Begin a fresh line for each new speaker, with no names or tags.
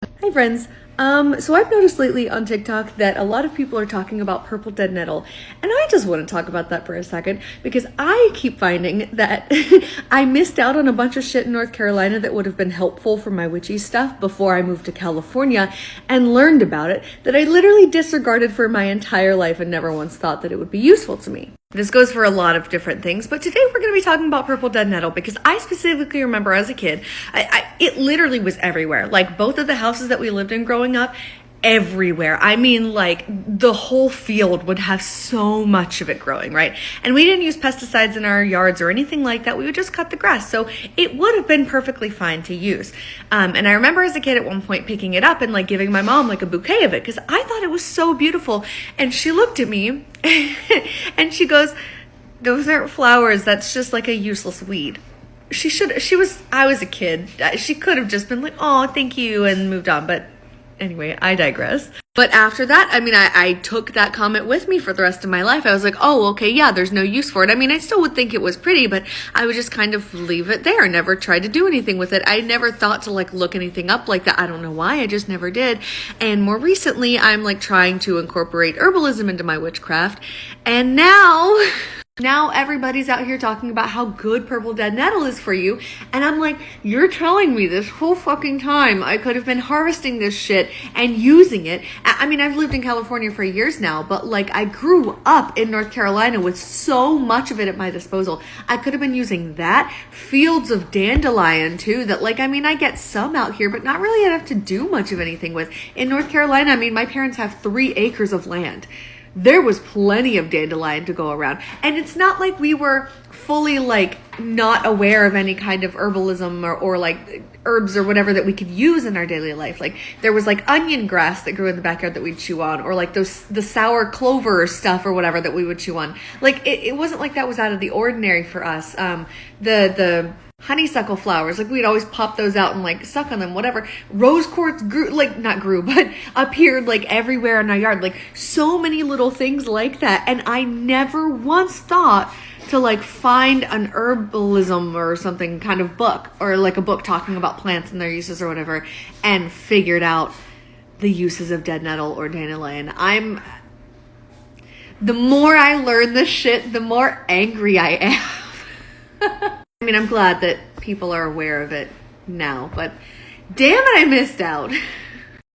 Hi friends. So I've noticed lately on TikTok that a lot of people are talking about purple dead nettle, and I just want to talk about that for a second because I keep finding that I missed out on a bunch of shit in North Carolina that would have been helpful for my witchy stuff before I moved to California and learned about it that I literally disregarded for my entire life and never once thought that it would be useful to me. This goes for a lot of different things, but today we're going to be talking about purple dead nettle because I specifically remember as a kid, it literally was everywhere. Like both of the houses that we lived in growing up, everywhere. I mean, like the whole field would have so much of it growing, right? And we didn't use pesticides in our yards or anything like that. We would just cut the grass. So it would have been perfectly fine to use. And I remember as a kid at one point picking it up and like giving my mom like a bouquet of it because I thought it was so beautiful. And she looked at me and she goes, "Those aren't flowers. That's just like a useless weed." I was a kid. She could have just been like, "Oh, thank you," and moved on. But anyway, I digress. But after that, I took that comment with me for the rest of my life. I was like, oh, okay, yeah, there's no use for it. I mean, I still would think it was pretty, but I would just kind of leave it there. Never tried to do anything with it. I never thought to like look anything up like that. I don't know why. I just never did. And more recently, I'm like trying to incorporate herbalism into my witchcraft. And now everybody's out here talking about how good purple dead nettle is for you. And I'm like, you're telling me this whole fucking time I could have been harvesting this shit and using it. I mean, I've lived in California for years now, but like I grew up in North Carolina with so much of it at my disposal. I could have been using that. Fields of dandelion too, that like, I mean, I get some out here, but not really enough to do much of anything with. In North Carolina, I mean, my parents have 3 acres of land. There was plenty of dandelion to go around. And it's not like we were fully like not aware of any kind of herbalism or like herbs or whatever that we could use in our daily life. Like there was like onion grass that grew in the backyard that we'd chew on, or like the sour clover stuff or whatever that we would chew on. Like it wasn't like that was out of the ordinary for us. The honeysuckle flowers, like we'd always pop those out and like suck on them, whatever. Rose quartz but appeared like everywhere in our yard, like so many little things like that. And I never once thought to like find an herbalism or something kind of book, or like a book talking about plants and their uses or whatever, and figured out the uses of dead nettle or dandelion. The more I learn this shit, the more angry I am. I mean, I'm glad that people are aware of it now, but damn it, I missed out.